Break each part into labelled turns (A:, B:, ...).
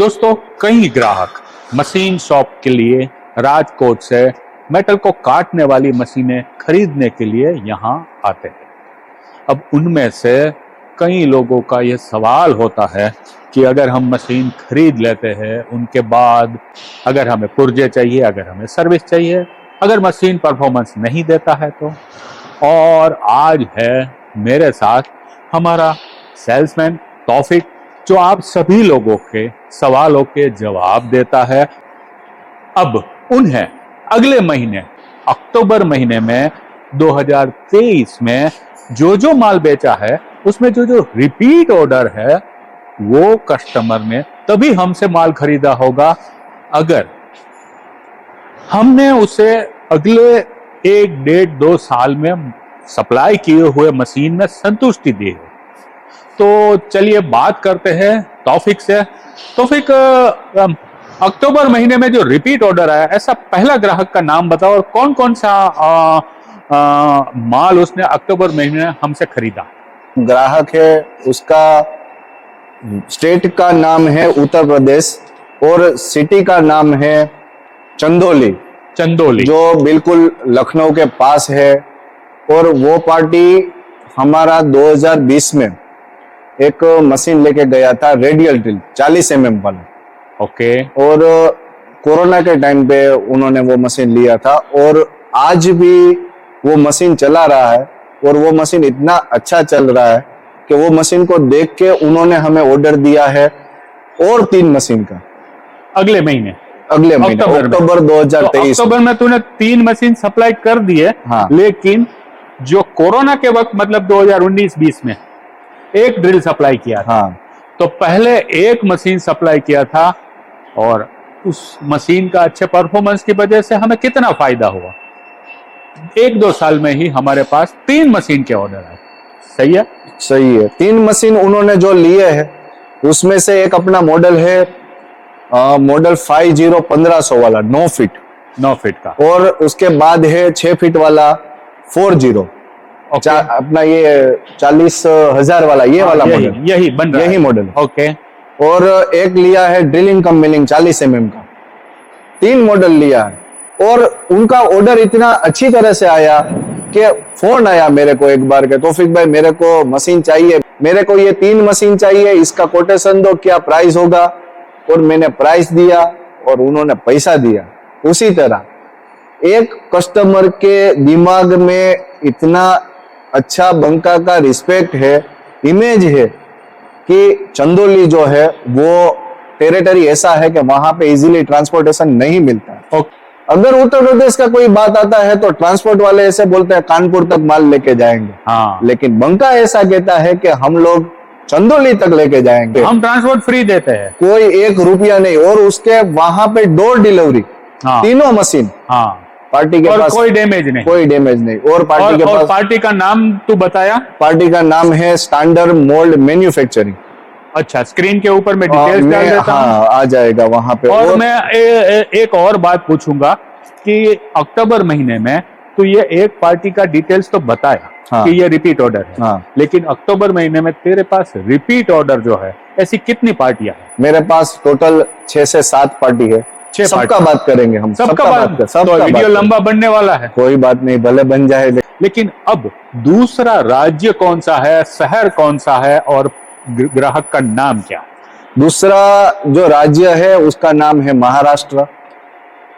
A: दोस्तों, कई ग्राहक मशीन शॉप के लिए राजकोट से मेटल को काटने वाली मशीनें खरीदने के लिए यहाँ आते हैं। अब उनमें से कई लोगों का यह सवाल होता है कि अगर हम मशीन खरीद लेते हैं, उनके बाद अगर हमें पुर्जे चाहिए, अगर हमें सर्विस चाहिए, अगर मशीन परफॉर्मेंस नहीं देता है तो। और आज है मेरे साथ हमारा सेल्समैन तौफिक, जो आप सभी लोगों के सवालों के जवाब देता है। अब उन्हें अगले महीने अक्टूबर महीने में 2023 में जो माल बेचा है, उसमें जो रिपीट ऑर्डर है, वो कस्टमर ने तभी हमसे माल खरीदा होगा अगर हमने उसे अगले 1-1.5-2 साल में सप्लाई किए हुए मशीन में संतुष्टि दी है। तो चलिए बात करते हैं तौफिक से। तौफिक, अक्टूबर महीने में जो रिपीट ऑर्डर आया, ऐसा पहला ग्राहक का नाम बताओ और कौन कौन सा माल उसने अक्टूबर महीने में हमसे खरीदा।
B: ग्राहक है, उसका स्टेट का नाम है उत्तर प्रदेश और सिटी का नाम है चंदौली, जो बिल्कुल लखनऊ के पास है। और वो पार्टी हमारा 2020 में एक मशीन लेके गया था, रेडियल ड्रिल 40 mm वाला।
A: ओके।
B: और कोरोना के टाइम पे उन्होंने वो मशीन लिया था और आज भी वो मशीन चला रहा है। और वो मशीन इतना अच्छा चल रहा है कि वो मशीन को देख के उन्होंने हमें ऑर्डर दिया है और 3 मशीन का
A: अगले महीने
B: अक्टूबर 2023।
A: अक्टूबर में तूने 3 मशीन सप्लाई कर दिए।
B: हाँ।
A: लेकिन जो कोरोना के वक्त मतलब 2019-20 में एक ड्रिल सप्लाई किया था।
B: हाँ।
A: तो पहले एक मशीन सप्लाई किया था और उस मशीन का अच्छे परफॉर्मेंस की वजह से हमें कितना फायदा हुआ। 1-2 साल में ही हमारे पास 3 मशीन के ऑर्डर आए। सही है?
B: सही है। 3 मशीन उन्होंने जो लिए है, उसमें से एक अपना मॉडल है मॉडल 50-1500 वाला 9 फीट का, और उसके बाद है 6 फीट वाला 40। अपना ये 40,000 वाला ये वाला मॉडल यही मॉडल।
A: ओके।
B: और एक लिया है ड्रिलिंग कम मिलिंग 40 mm का। 3 मॉडल लिया है और उनका ऑर्डर इतना अच्छी तरह से आया कि फोन आया मेरे को एक बार के, तौफिक भाई मेरे को मशीन चाहिए, मेरे को ये 3 मशीन चाहिए, इसका कोटेशन दो, क्या प्राइस होगा। और मैंने प्राइस दिया और उन्होंने पैसा दिया। उसी तरह एक कस्टमर के दिमाग में इतना अच्छा बंका का रिस्पेक्ट है, इमेज है कि चंदौली जो है वो टेरिटरी ऐसा है कि वहां पे इजीली ट्रांसपोर्टेशन नहीं मिलता। अगर उत्तर प्रदेश का कोई बात आता है तो ट्रांसपोर्ट वाले ऐसे बोलते हैं कानपुर तक माल लेके जाएंगे।
A: हाँ।
B: लेकिन बंका ऐसा कहता है कि हम लोग चंदौली तक लेके जाएंगे,
A: हम ट्रांसपोर्ट फ्री देते हैं,
B: कोई 1 रुपया नहीं। और उसके वहां पे डोर डिलीवरी। हाँ। 3 मशीन।
A: हाँ।
B: पार्टी के पास
A: कोई डैमेज नहीं। और
B: पार्टी के पास,
A: पार्टी का नाम तू बताया?
B: पार्टी का नाम है स्टैंडर्ड मोल्ड मैन्युफैक्चरिंग।
A: अच्छा, स्क्रीन के ऊपर मैं डिटेल्स डाल देता हूं।
B: हाँ, आ जाएगा वहां पे।
A: और मैं एक और बात पूछूंगा कि अक्टूबर महीने में तो ये एक पार्टी का डिटेल्स तो बताया। हाँ। कि ये रिपीट ऑर्डर है।
B: हाँ।
A: लेकिन अक्टूबर महीने में तेरे पास रिपीट ऑर्डर जो है, ऐसी कितनी पार्टियां हैं?
B: मेरे पास टोटल 6 से 7 पार्टी है। सबका बात करेंगे हम, सबका बात कर।
A: तो वीडियो लंबा बनने वाला है।
B: कोई बात नहीं, भले बन जाए।
A: लेकिन अब दूसरा राज्य कौन सा है, शहर कौन सा है और ग्राहक का नाम क्या?
B: दूसरा जो राज्य है उसका नाम है महाराष्ट्र।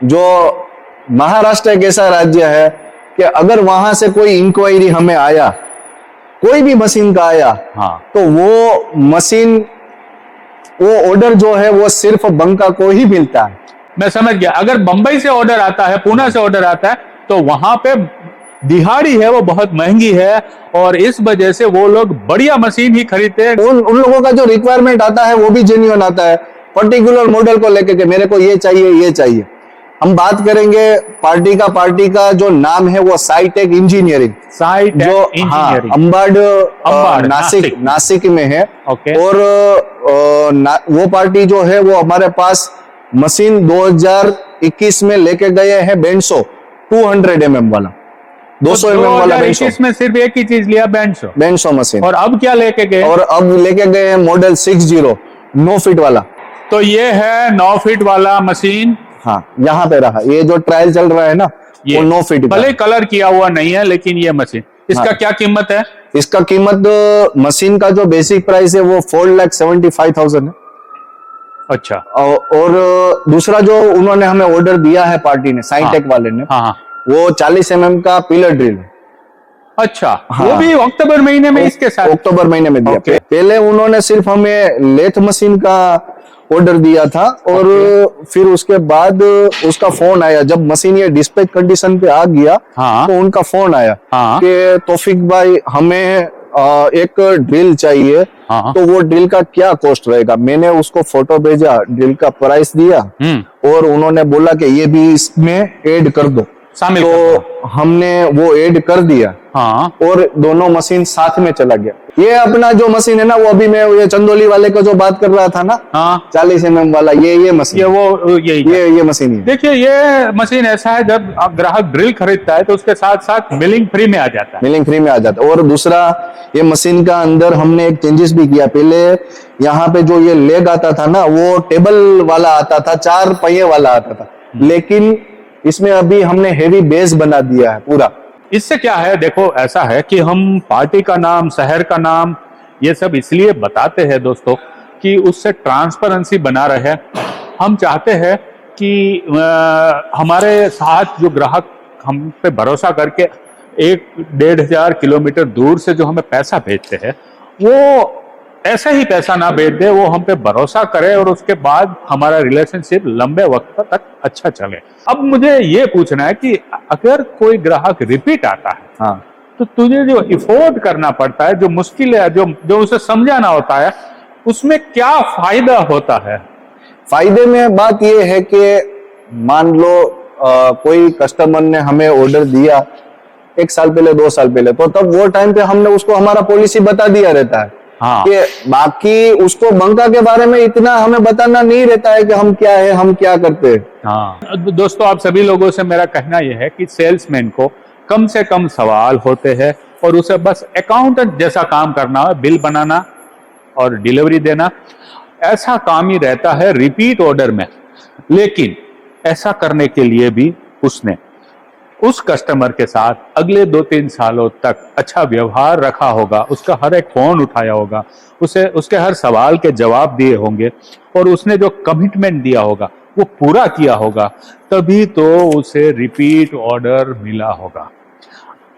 B: जो महाराष्ट्र एक ऐसा राज्य है कि अगर वहां से कोई इंक्वायरी हमें आया, कोई भी मशीन का आया।
A: हाँ।
B: तो वो मशीन, वो ऑर्डर जो है वो सिर्फ बंका को ही मिलता है।
A: मैं समझ गया। अगर बंबई से ऑर्डर आता है, पुणे से ऑर्डर आता है, तो वहां पे दिहाड़ी है वो बहुत महंगी है और इस वजह से वो लोग बढ़िया मशीन ही खरीदते हैं।
B: उन लोगों का जो रिक्वायरमेंट आता है वो भी जेन्युइन आता है, पर्टिकुलर मॉडल को लेकर के मेरे को ये चाहिए। हम बात करेंगे पार्टी का जो नाम है वो साइटेक इंजीनियरिंग, अंबाड नासिक में है।
A: ओके।
B: और वो पार्टी जो है वो हमारे पास मशीन 2021 में लेके गए हैं बेंसो 200 mm वाला, 200 mm वाला बेंसो।
A: इसमें सिर्फ एक ही चीज लिया, बेंसो
B: मशीन।
A: और अब क्या लेके गए?
B: और अब लेके गए हैं मॉडल 60 9 फीट वाला।
A: तो ये है 9 फीट वाला मशीन।
B: हाँ, यहाँ पे रहा, ये जो ट्रायल चल रहा है ना,
A: ये
B: वो 9 फीट का
A: भले
B: है।
A: कलर किया हुआ नहीं है, लेकिन ये मशीन, इसका
B: हाँ।
A: क्या कीमत है?
B: इसका कीमत मशीन का जो बेसिक प्राइस है वो 4,75,000 है।
A: अच्छा।
B: और दूसरा जो उन्होंने हमें ऑर्डर दिया है पार्टी ने, साइंटेक वाले ने,
A: हाँ हाँ।
B: वो 40 mm का पिलर ड्रिल है।
A: अच्छा।
B: हाँ।
A: वो भी अक्टूबर महीने में इसके साथ?
B: अक्टूबर महीने में दिया।
A: ओके।
B: पहले उन्होंने सिर्फ हमें लेथ मशीन का ऑर्डर दिया था, और फिर उसके बाद उसका फोन आया जब मशीन ये डिस्पैच कंडीशन पे आ गया।
A: हाँ।
B: तो उनका फोन आया
A: हाँ।
B: कि तौफीक भाई हमें एक ड्रिल चाहिए।
A: हाँ।
B: तो वो ड्रिल का क्या कॉस्ट रहेगा? मैंने उसको फोटो भेजा, ड्रिल का प्राइस दिया, और उन्होंने बोला कि ये भी इसमें ऐड कर दो,
A: शामिल कर
B: तो हमने वो ऐड कर दिया।
A: हाँ।
B: और दोनों मशीन साथ में चला गया। ये अपना जो मशीन है ना, वो अभी मैं ये चंदोली वाले का जो बात कर रहा था ना,
A: हाँ।
B: 40 mm वाला, ये मशीन,
A: ये वो यही है।
B: ये मशीन है।
A: देखिए, ये मशीन ऐसा है, जब आप ग्राहक ड्रिल खरीदता है तो उसके साथ साथ मिलिंग फ्री में आ जाता है।
B: मिलिंग फ्री में आ जाता है। और दूसरा, ये मशीन का अंदर हमने एक चेंजेस भी किया। पहले यहाँ पे जो ये लेग आता था ना, वो टेबल वाला आता था, 4 पहिए वाला आता था, लेकिन इसमें अभी हमने हेवी बेस बना दिया है पूरा।
A: इससे क्या है, देखो ऐसा है कि हम पार्टी का नाम, शहर का नाम, ये सब इसलिए बताते हैं दोस्तों कि उससे ट्रांसपेरेंसी बना रहे। हम चाहते हैं कि हमारे साथ जो ग्राहक हम पे भरोसा करके 1-1.5 किलोमीटर दूर से जो हमें पैसा भेजते हैं, वो ऐसे ही पैसा ना भेज दे, वो हम पे भरोसा करे और उसके बाद हमारा रिलेशनशिप लंबे वक्त तक अच्छा चले। अब मुझे ये पूछना है कि अगर कोई ग्राहक रिपीट आता है,
B: हाँ,
A: तो तुझे जो इफोर्ट करना पड़ता है, जो मुश्किल है, जो उसे समझाना होता है, उसमें क्या फायदा होता है?
B: फायदे में बात ये है कि मान लो कोई कस्टमर ने हमें ऑर्डर दिया 1 साल पहले, 2 साल पहले, तो तब वो टाइम पे हमने उसको हमारा पॉलिसी बता दिया रहता है।
A: हाँ।
B: कि बाकी उसको बंका के बारे में इतना हमें बताना नहीं रहता है कि हम क्या है, हम क्या करते हैं।
A: हाँ दोस्तों, आप सभी लोगों से मेरा कहना यह है कि सेल्समैन को कम से कम सवाल होते हैं और उसे बस अकाउंटेंट जैसा काम करना है, बिल बनाना और डिलीवरी देना, ऐसा काम ही रहता है रिपीट ऑर्डर में। लेकिन ऐसा करने के लिए भी उसने उस कस्टमर के साथ अगले 2-3 सालों तक अच्छा व्यवहार रखा होगा, उसका हर एक फोन उठाया होगा, उसे उसके हर सवाल के जवाब दिए होंगे, और उसने जो कमिटमेंट दिया होगा वो पूरा किया होगा, तभी तो उसे रिपीट ऑर्डर मिला होगा।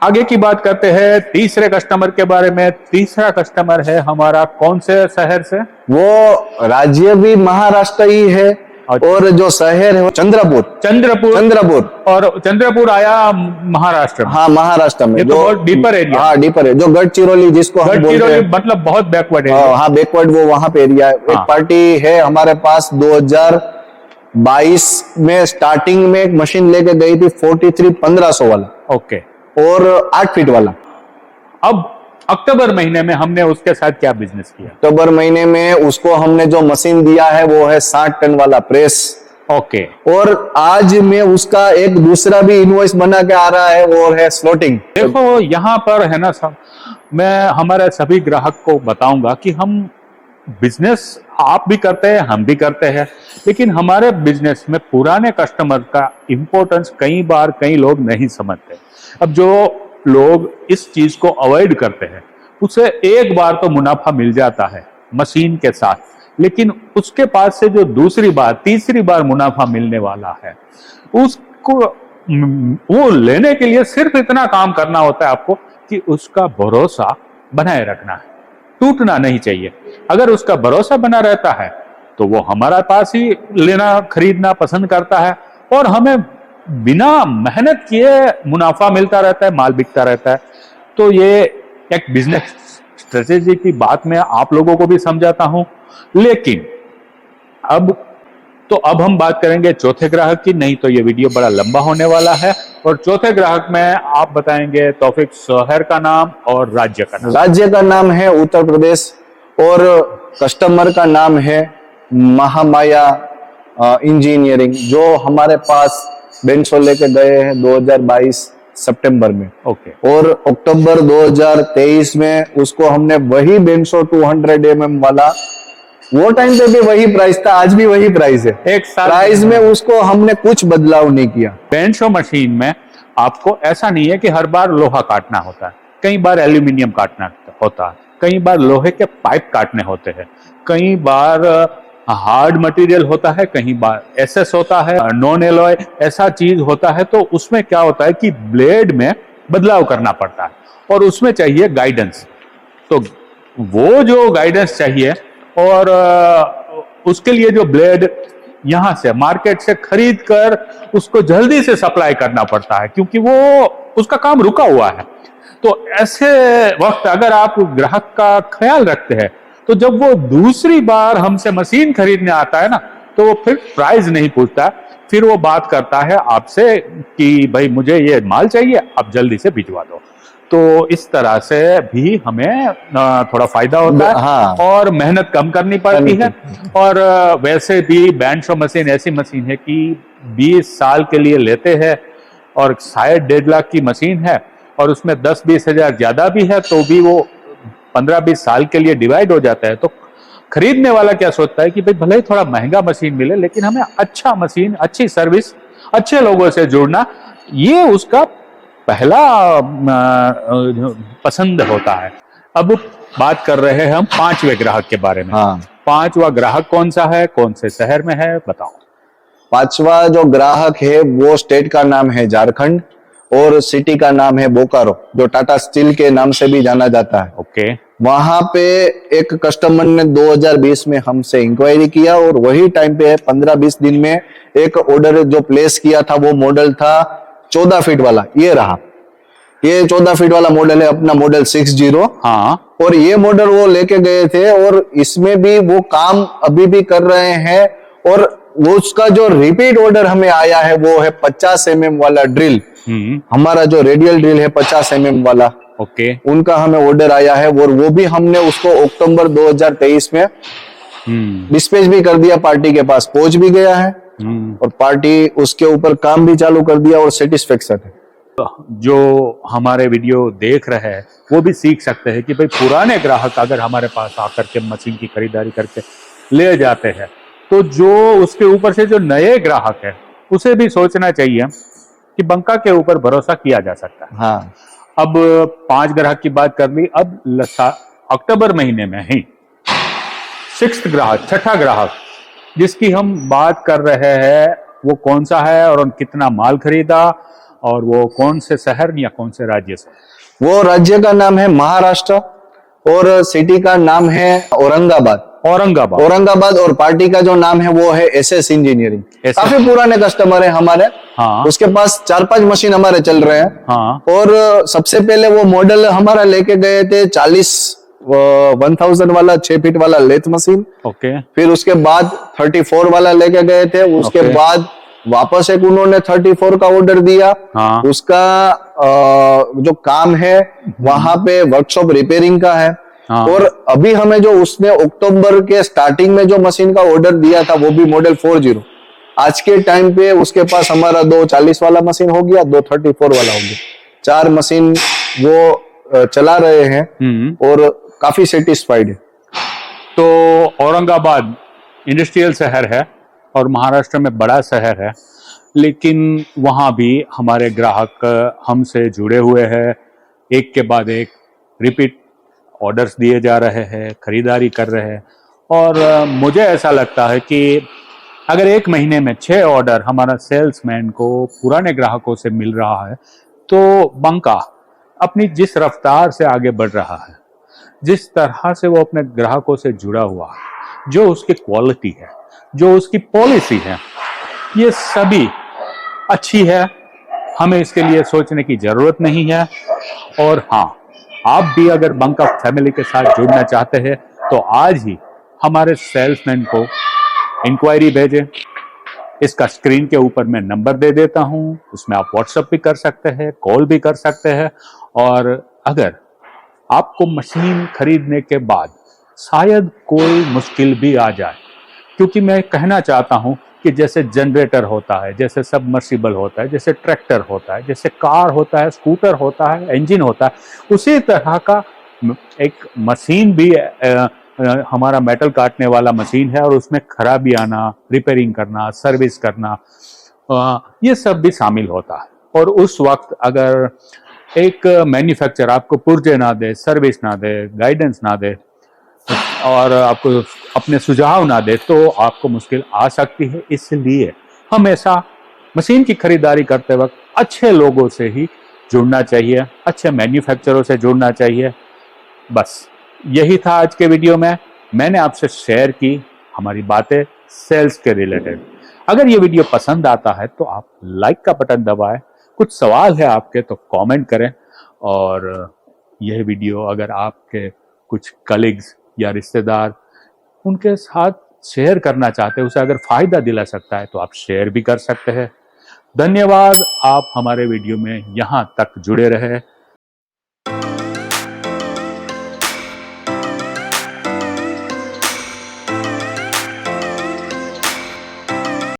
A: आगे की बात करते हैं तीसरे कस्टमर के बारे में। तीसरा कस्टमर है हमारा कौन से शहर से?
B: वो राज्य भी महाराष्ट्र ही है, और जो शहर है वो चंद्रपुर।
A: और चंद्रपुर आया महाराष्ट्र में।
B: हाँ, महाराष्ट्र में।
A: ये तो बहुत डीपर एरिया।
B: हाँ, डीपर है, जो गढ़चिरौली जिसको हम बोलते हैं,
A: मतलब बहुत बैकवर्ड एरिया।
B: हाँ, बैकवर्ड, वो वहां पे एरिया है। एक पार्टी है हमारे पास 2022 में स्टार्टिंग में एक मशीन लेके गई थी 43-1500 वाला।
A: ओके।
B: और 8 फीट वाला।
A: अब अक्टूबर महीने में हमने उसके साथ क्या बिजनेस किया?
B: अक्टूबर महीने में उसको हमने जो मशीन दिया है वो है 60 टन वाला प्रेस।
A: ओके।
B: और आज में उसका एक दूसरा भी इनवॉइस बना के आ रहा है, वो है स्लॉटिंग।
A: देखो यहाँ पर है ना साहब, मैं हमारे सभी ग्राहक को बताऊंगा कि हम बिजनेस आप भी करते हैं, हम भी करते हैं, लेकिन हमारे बिजनेस में पुराने कस्टमर का इंपॉर्टेंस कई लोग नहीं समझते। अब जो लोग इस चीज को अवॉइड करते हैं, उसे एक बार तो मुनाफा मिल जाता है मशीन के साथ, लेकिन उसके पास से जो दूसरी बार, तीसरी बार मुनाफा मिलने वाला है, उसको वो लेने के लिए सिर्फ इतना काम करना होता है आपको कि उसका भरोसा बनाए रखना है, टूटना नहीं चाहिए। अगर उसका भरोसा बना रहता है तो वो हमारे पास ही लेना, खरीदना पसंद करता है, और हमें बिना मेहनत किए मुनाफा मिलता रहता है, माल बिकता रहता है। तो ये एक बिजनेस स्ट्रेटेजी की बात मैं आप लोगों को भी समझाता हूं। लेकिन अब हम बात करेंगे चौथे ग्राहक की, नहीं तो ये वीडियो बड़ा लंबा होने वाला है। और चौथे ग्राहक में आप बताएंगे तौफीक शहर का नाम और राज्य का नाम।
B: राज्य का नाम है उत्तर प्रदेश, और कस्टमर का नाम है महामाया इंजीनियरिंग, जो हमारे पास बेंचो लेके गए हैं 2022 सितंबर में।
A: ओके।
B: और अक्टूबर 2023 में उसको हमने वही बेंचो 200 mm वाला वो टाइम पे भी वही प्राइस था, आज भी वही प्राइस है।
A: एक साल
B: प्राइस में उसको हमने कुछ बदलाव नहीं किया।
A: पेंट शो मशीन में आपको ऐसा नहीं है कि हर बार लोहा काटना होता है, कई बार एल्यूमिनियम काटना होता है, कई बार लोहे के पाइप काटने होते हैं, कई बार हार्ड मटेरियल होता है, कई बार एसएस होता है, नॉन एलॉय ऐसा चीज होता है। तो उसमें क्या होता है कि ब्लेड में बदलाव करना पड़ता है और उसमें चाहिए गाइडेंस। तो वो जो गाइडेंस चाहिए और उसके लिए जो ब्लेड यहां से मार्केट से खरीद कर उसको जल्दी से सप्लाई करना पड़ता है, क्योंकि वो उसका काम रुका हुआ है। तो ऐसे वक्त अगर आप ग्राहक का ख्याल रखते हैं तो जब वो दूसरी बार हमसे मशीन खरीदने आता है ना, तो वो फिर प्राइस नहीं पूछता, फिर वो बात करता है आपसे कि भाई मुझे ये माल चाहिए, आप जल्दी से भिजवा दो। तो इस तरह से भी हमें थोड़ा फायदा होता है
B: हाँ।
A: और मेहनत कम करनी पड़ती है। और वैसे भी बैंड शो मशीन ऐसी मशीन है कि 20 साल के लिए लेते हैं और शायद 1.5 लाख की मशीन है और उसमें 10-20 हजार ज्यादा भी है तो भी वो 15-20 साल के लिए डिवाइड हो जाता है। तो खरीदने वाला क्या सोचता है कि भाई भले ही थोड़ा महंगा मशीन मिले लेकिन हमें अच्छा मशीन, अच्छी सर्विस, अच्छे लोगों से जुड़ना, ये उसका पहला पसंद होता है। अब बात कर रहे हैं हम 5वें ग्राहक के बारे में।
B: हाँ।
A: 5वां ग्राहक कौन सा है, कौन से शहर में है, बताओ।
B: 5वां जो ग्राहक है वो स्टेट का नाम है झारखंड और सिटी का नाम है बोकारो, जो टाटा स्टील के नाम से भी जाना जाता है।
A: ओके।
B: वहां पे एक कस्टमर ने 2020 में हमसे इंक्वायरी किया और वही टाइम पे 15-20 दिन में एक ऑर्डर जो प्लेस किया था, वो मॉडल था 14 फीट वाला। ये रहा, ये 14 फीट वाला मॉडल है अपना, मॉडल 60।
A: हाँ।
B: और ये मॉडल वो लेके गए थे और इसमें भी वो काम अभी भी कर रहे हैं। और वो उसका जो रिपीट ऑर्डर हमें आया है वो है 50 mm वाला ड्रिल। हमारा जो रेडियल ड्रिल है 50 mm वाला,
A: ओके,
B: उनका हमें ऑर्डर आया है और वो भी हमने उसको अक्टूबर 2023 में डिस्पैच भी कर दिया, पार्टी के पास पहुंच भी गया है और पार्टी उसके ऊपर काम भी चालू कर दिया और सेटिस्फेक्शन है।
A: जो हमारे वीडियो देख रहे हैं वो भी सीख सकते हैं कि भाई पुराने ग्राहक अगर हमारे पास आकर के मशीन की खरीदारी करके ले जाते हैं तो जो उसके ऊपर से जो नए ग्राहक है उसे भी सोचना चाहिए कि बंका के ऊपर भरोसा किया जा सकता है।
B: हाँ।
A: अब 5 ग्राहक की बात कर ली, अब अक्टूबर महीने में ही 6th ग्राहक, 6ठा ग्राहक जिसकी हम बात कर रहे हैं वो कौन सा है और कितना माल खरीदा और वो कौन से शहर या कौन से राज्य से?
B: वो राज्य का नाम है महाराष्ट्र और सिटी का नाम है औरंगाबाद। औरंगाबाद और पार्टी का जो नाम है वो है एसएस इंजीनियरिंग। काफी पुराने कस्टमर है हमारे। हाँ। उसके पास 4-5 मशीन हमारे चल रहे हैं। हाँ। और सबसे पहले वो मॉडल हमारा लेके गए थे 1000 वाला 6 फीट वाला लेथ मशीन। ओके। फिर उसके बाद 34 वाला लेके गए थे। उसके बाद वापस एक उन्होंने 34 का ऑर्डर दिया। हाँ। उसका जो काम है वहां पे वर्कशॉप रिपेयरिंग का है। हाँ। और अभी हमें जो उसने अक्टूबर के स्टार्टिंग में जो मशीन का ऑर्डर दिया था वो भी मॉडल 40। आज के टाइम पे उसके पास हमारा 2 40 वाला मशीन हो गया, 2 34 वाला हो गया, 4 मशीन वो चला रहे हैं और काफी सेटिस्फाइड है।
A: तो औरंगाबाद इंडस्ट्रियल शहर है और महाराष्ट्र में बड़ा शहर है, लेकिन वहाँ भी हमारे ग्राहक हमसे जुड़े हुए हैं, एक के बाद एक रिपीट ऑर्डर्स दिए जा रहे हैं, खरीदारी कर रहे हैं। और मुझे ऐसा लगता है कि अगर एक महीने में 6 ऑर्डर हमारा सेल्समैन को पुराने ग्राहकों से मिल रहा है तो बंका अपनी जिस रफ्तार से आगे बढ़ रहा है, जिस तरह से वो अपने ग्राहकों से जुड़ा हुआ है, जो उसकी क्वालिटी है, जो उसकी पॉलिसी है, ये सभी अच्छी है। हमें इसके लिए सोचने की जरूरत नहीं है। और हाँ, आप भी अगर बंका फैमिली के साथ जुड़ना चाहते हैं तो आज ही हमारे सेल्समैन को इंक्वायरी भेजें। इसका स्क्रीन के ऊपर मैं नंबर दे देता हूं, उसमें आप व्हाट्सएप भी कर सकते हैं, कॉल भी कर सकते हैं। और अगर आपको मशीन खरीदने के बाद शायद कोई मुश्किल भी आ जाए, क्योंकि मैं कहना चाहता हूं कि जैसे जनरेटर होता है, जैसे सबमर्सिबल होता है, जैसे ट्रैक्टर होता है, जैसे कार होता है, स्कूटर होता है, इंजन होता है, उसी तरह का एक मशीन भी हमारा मेटल काटने वाला मशीन है और उसमें खराबी आना, रिपेयरिंग करना, सर्विस करना, ये सब भी शामिल होता है। और उस वक्त अगर एक मैन्युफैक्चरर आपको पुर्जे ना दे, सर्विस ना दे, गाइडेंस ना दे और आपको अपने सुझाव ना दे तो आपको मुश्किल आ सकती है। इसलिए हमेशा मशीन की खरीदारी करते वक्त अच्छे लोगों से ही जुड़ना चाहिए, अच्छे मैन्युफैक्चररों से जुड़ना चाहिए। बस यही था आज के वीडियो में। मैंने आपसे शेयर की हमारी बातें सेल्स के रिलेटेड। अगर ये वीडियो पसंद आता है तो आप लाइक का बटन दबाएं, कुछ सवाल है आपके तो कमेंट करें, और यह वीडियो अगर आपके कुछ कलीग्स या रिश्तेदार उनके साथ शेयर करना चाहते हैं, उसे अगर फायदा दिला सकता है तो आप शेयर भी कर सकते हैं। धन्यवाद, आप हमारे वीडियो में यहाँ तक जुड़े रहे।